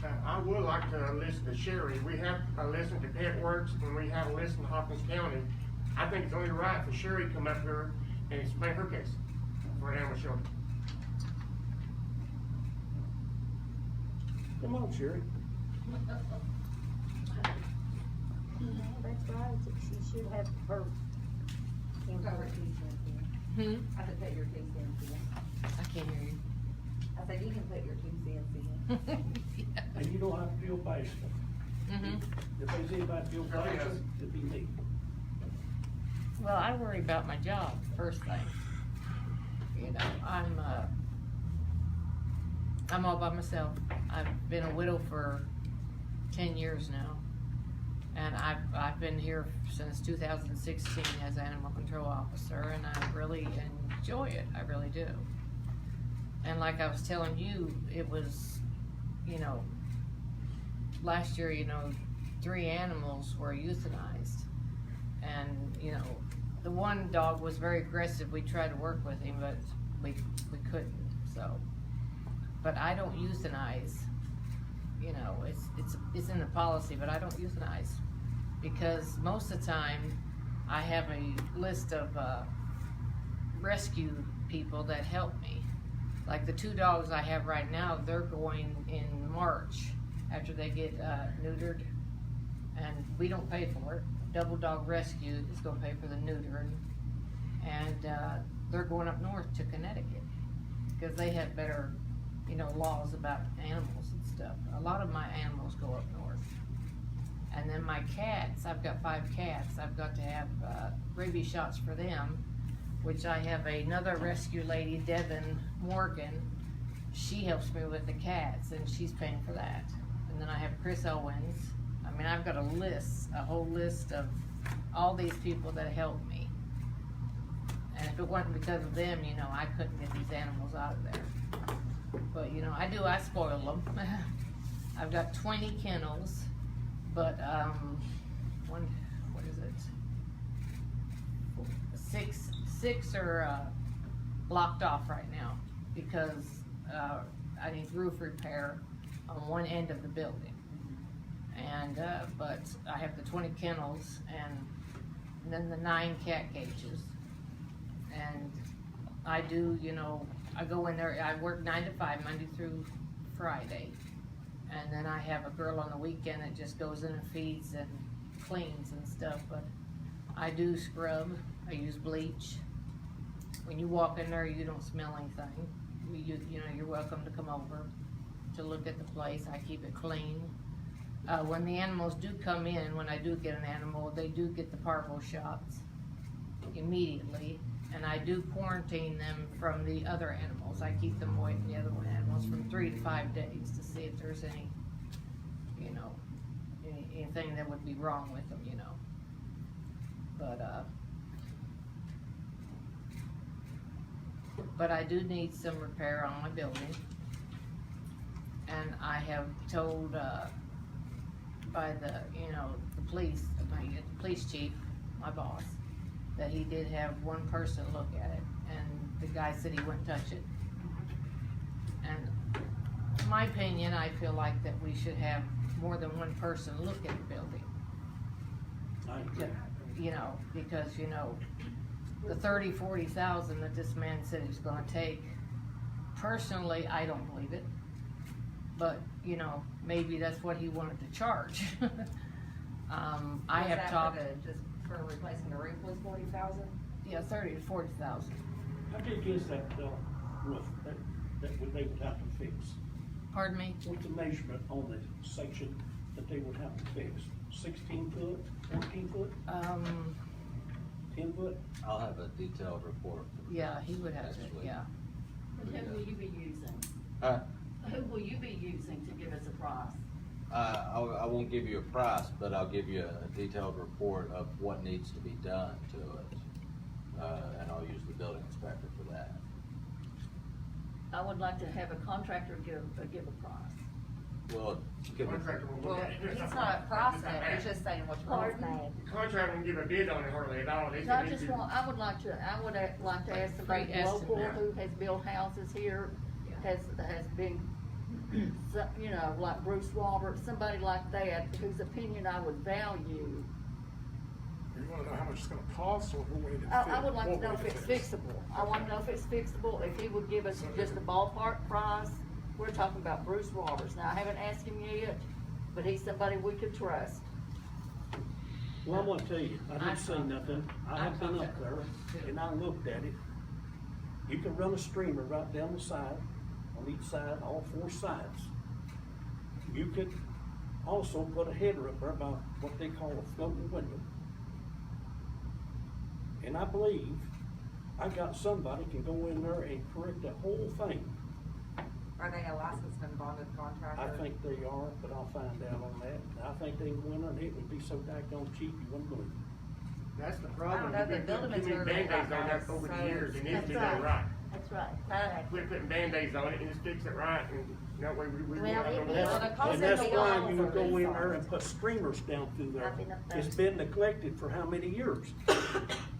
I would like to listen to Sherry. We have listened to Pet Works and we have listened to Hawkins County. I think it's only right for Sherry to come up here and explain her case for an animal shelter. Come on, Sherry. That's right, she should have her. Cover it, I said put your 2 cents in. I can't hear you. I said you can put your 2 cents in. And you don't have to feel bashful. If there's anybody feel bashful, it'd be me. Well, I worry about my job, first thing. You know, I'm all by myself. I've been a widow for 10 years now. And I've been here since 2016 as animal control officer, and I really enjoy it. I really do. And like I was telling you, it was, you know, last year, you know, 3 animals were euthanized. And, you know, the one dog was very aggressive. We tried to work with him, but we couldn't, so. But I don't euthanize. You know, it's in the policy, but I don't euthanize because most of the time I have a list of rescue people that help me. Like the 2 dogs I have right now, they're going in March after they get neutered, and we don't pay for it. Double Dog Rescue is going to pay for the neutering, and they're going up north to Connecticut because they have better, you know, laws about animals and stuff. A lot of my animals go up north. And then my cats, I've got 5 cats. I've got to have rabies shots for them, which I have another rescue lady, Devin Morgan. She helps me with the cats, and she's paying for that. And then I have Chris Owens. I mean, I've got a whole list of all these people that help me. And if it wasn't because of them, you know, I couldn't get these animals out of there. But, you know, I spoil them. I've got 20 kennels, but, what is it? Six are, blocked off right now because, I need roof repair on one end of the building. And, but I have the 20 kennels and then the 9 cat cages. And I do, you know, I go in there, I work 9 to 5, Monday through Friday. And then I have a girl on the weekend that just goes in and feeds and cleans and stuff. But I do scrub, I use bleach. When you walk in there, you don't smell anything. You know, you're welcome to come over to look at the place. I keep it clean. When the animals do come in, when I do get an animal, they do get the parvo shots immediately. And I do quarantine them from the other animals. I keep them away from the other animals from 3 to 5 days to see if there's any, you know, anything that would be wrong with them, you know. But I do need some repair on my building. And I have told, by the, you know, the police chief, my boss, that he did have one person look at it, and the guy said he wouldn't touch it. And in my opinion, I feel like that we should have more than one person look at the building. You know, because, you know, the 40,000 that this man said he's gonna take, personally, I don't believe it. But, you know, maybe that's what he wanted to charge. I have talked. For replacing the roof was 40,000? Yeah, 30 to 40,000. How big is that roof that they would have to fix? Pardon me? What's the measurement on the section that they would have to fix? 16 foot, 14 foot, 10 foot? I'll have a detailed report. Yeah, he would have to, Next week. yeah. And who will you be using? Who will you be using to give us a price? I won't give you a price, but I'll give you a detailed report of what needs to be done to it. And I'll use the building inspector for that. I would like to have a contractor give a price. Well, Contractor will Well, look at it. he's not a price setter, he's just saying what's wrong. The contractor will give a bid on it hardly at all. They So I said just he'd do- want, I would like to ask the Great local estimate. who has built houses here, has been so, you know, like Bruce Roberts, somebody like that, whose opinion I would value. You wanna know how much it's gonna cost, or what way to I would like to know if it's fixable. I want to know if it's fixable, if he would give us just a ballpark price. We're talking about Bruce Roberts. Now, I haven't asked him yet, but he's somebody we could trust. Well, I'm gonna tell you, I didn't say nothing, I have been up there, and I looked at it. You can run a streamer right down the side, on each side, all four sides. You could also put a header up there by what they call a floating window. And I believe I got somebody can go in there and correct that whole thing. Are they a licensed and bonded contractor? I think they are, but I'll find out on that. I think they went on, it would be so daggone cheap, you wouldn't believe it. That's the I problem. don't know, We've the been building putting too many material Band-Aids on that guys, over the so years, it needs to be That's done right. right. That's right. Quit putting Band-Aids on it and just fix it right, and that way we Well, won't have it no is. more. Well, the cost And that's of the why walls you are go in resolved. there and put streamers down through there. I've been up there. It's been neglected for how many years?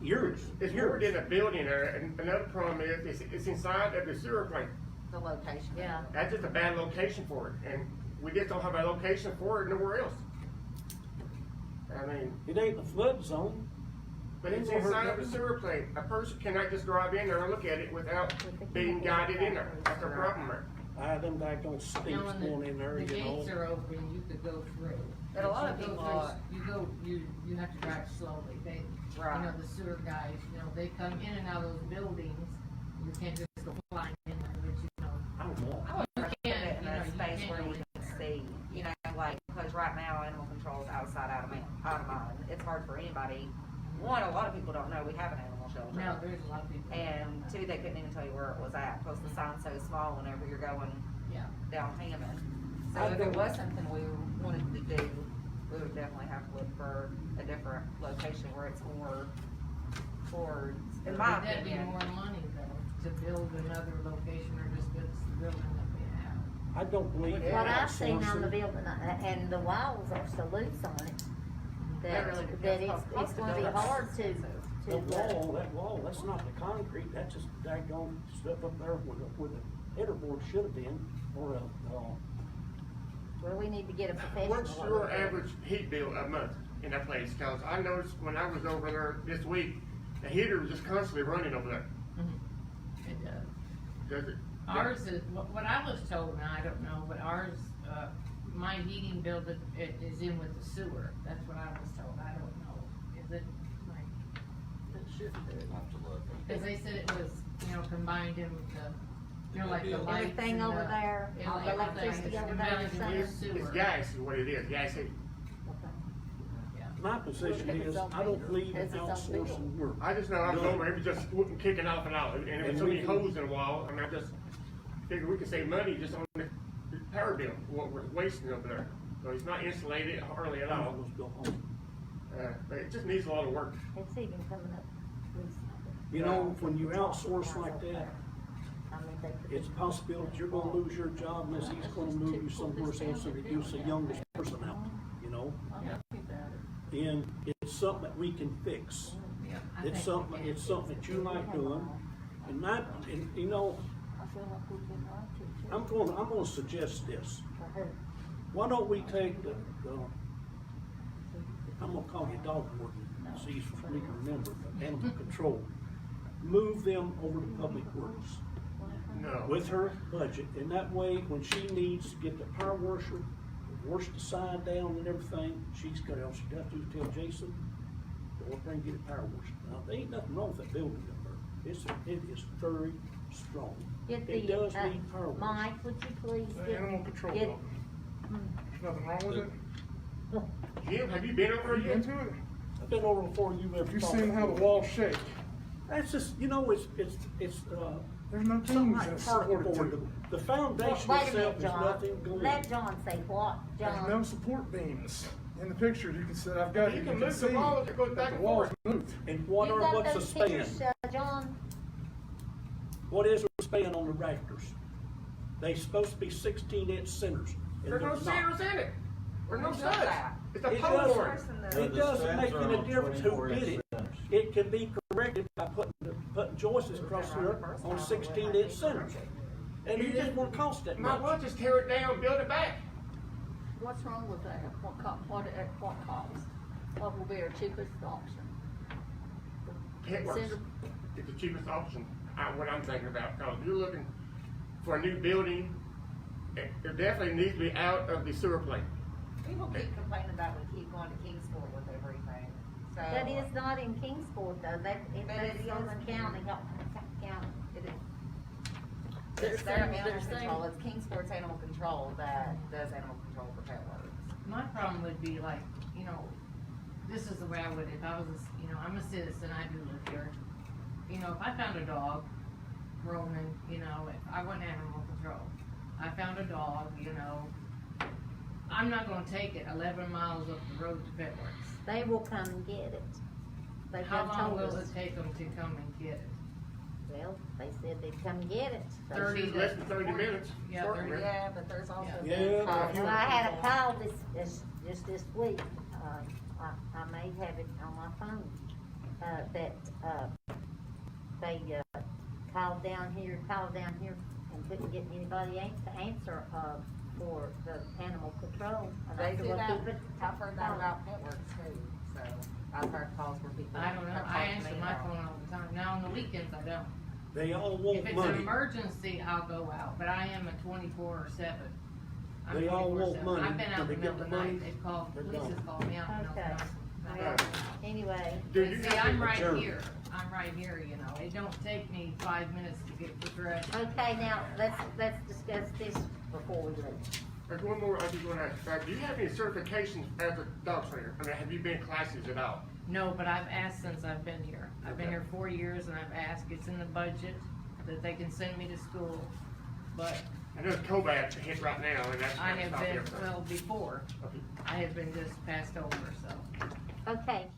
Years, It's more years. than a building there, and another problem is, it's inside of the sewer plant. The location. Yeah. That's just a bad location for it, and we just don't have a location for it nowhere else. I mean, It ain't the flood zone. but it's inside of the sewer plant. A person cannot just drive in there and look at it without being guided in there. That's the problem there. Them daggone Now, stinks when going in there, the you know. gates are open, you could go through. But a lot of you go people through- you have to drive slowly. They, you Right. know, the sewer guys, you know, they come in and out of those buildings. You can't just go flying in there, which, you know. I don't know. I would You put can't, it in you know, a you space can't where go you in can there. see, you know, like, because right now, animal control is outside out of mine. It's hard for anybody. One, a lot of people don't know we have an animal shelter. No, there's a lot of people. And two, they couldn't even tell you where it was at, because the sign's so small whenever you're going Yeah. down Hammond. So if it was something we wanted to do, we would definitely have to look for a different location where it's more towards, in my Would that be opinion. more money though, to build another location or just fix the building that we have? I don't believe in What I've seen on the outsourcing. building, and the walls are so loose on it, That that, really that depends. it's Cost of gonna be building is hard to, expensive. The wall, that's not the concrete, that's just daggone stuff up there where the header board should have been, or well, we need to get a professional. What's your average heat bill a month in that place? Cause I noticed when I was over there this week, the heater was just constantly running over there. It does. Does it? Ours is, what I was told, and I don't know, but ours, my heating bill that it is in with the sewer. That's what I was told. I don't know. Is it like, It should be. Have to look. cause they said it was, you know, combined in with the, you know, like the lights Everything and over there, and all the everything. electricity It's over there, combined in same. with the It's sewer. gas is what it is, gas heat. Yeah. my position is, I don't believe in outsourcing work. I just know I was over, it was just kicking off and out, and there was so many holes in the wall, and I just figured we could save money just on the power bill, what we're wasting over there. So it's not insulated hardly at all, Let's go home. but it just needs a lot of work. It's even coming up loose. You know, when you outsource like that, I mean, they- it's a possibility you're gonna lose your job unless he's gonna move you somewhere else and reduce the youngest person out, you know? I'm happy about it. And it's something that we can fix. Yeah, I It's think something, we can. it's something that you like doing, and not, and you know, I feel like we've been lied to, too. I'm gonna suggest this. For her. Why don't we take the, I'm gonna call you dog warden, it's easy for me to remember, but animal control. Move them over to public works No. with her budget, and that way, when she needs to get the power washer, wash the sign down and everything, she's got, all she got to do is tell Jason, go up there and get it power washed. Now, there ain't nothing wrong with that building up there, it is very strong. Get It the, does need power wash. Mike, would you please The get? animal control get- building. There's nothing wrong with it. Jim, have you been over Are you yet? into it? I've been over before you ever You thought seen how the before. walls shake? That's just, you know, it's, There's no something beams like in a particle support board. tube. The Well, foundation wait a itself minute, is John, nothing going. let John say what, There's no John? support beams. In the picture, you can see, I've got it, You you can can move the see walls, it goes that back the and walls forth. moved. And You what's got the those span? pictures, John? What is the span on the rafters? They supposed to be 16-inch centers. and There's no they're not. centers in it. There's no Who does studs. that? It's a It pole doesn't- board. It doesn't make any difference who did it. It can be corrected by putting joists across there on 16-inch centers. And it just won't cost that Might as well much. just tear it down, build it back. What's wrong with that? At what cost? What will be our cheapest option? It works. Consider- It's the cheapest option, what I'm thinking about, because if you're looking for a new building, it definitely needs to be out of the sewer plant. People keep complaining about we keep going to Kingsport with everything, so. That is not in Kingsport though, But it that's on the is. county. It is. They're It's their saying- animal they're saying- control, it's Kingsport's animal control that does animal control for Pet Works. My problem would be like, you know, this is the way I would, if I was, I'm a citizen, I do live here. You know, if I found a dog roaming, if I went animal control, I found a dog, I'm not gonna take it 11 miles up the road to Pet Works. They will come and get it. They How have long told will us. it take them to come and get it? Well, they said they'd come and get it. So- 30 to Less than 30 minutes. Yeah, 30. Yeah, but there's also. Yeah. been Yeah, calls if you- Well, from I had a people- call just this week, I may have it on my phone, that, they, called down here and couldn't get anybody to answer, for the animal control. And I They said, do well, that, keep it I've heard that on. about Pet Works too, so I've heard calls where people. I don't know, have I called answer me my about- phone all the time. Now on the weekends, I don't. They all If want it's an money. emergency, I'll go out, but I am a 24/7. I'm They all want 24/7. money. I've been out When in the they middle get of the the night, money, they've called, they're police has gone. called me out in the middle of the Okay. night. Well, anyway, Do you See, have I'm to- right adjourn. here, it don't take me 5 minutes to get dressed. okay, now, let's discuss this before we leave. There's one more I just want to ask. Do you have any certifications as a dog trainer? I mean, have you been in classes at all? No, but I've asked since I've been here. I've been Okay. here 4 years and I've asked, it's in the budget, that they can send me to school. But I know it's COVID hit right now, and that's. I have stopped been, everything. well, before, Okay. I have been just passed over, so. Okay,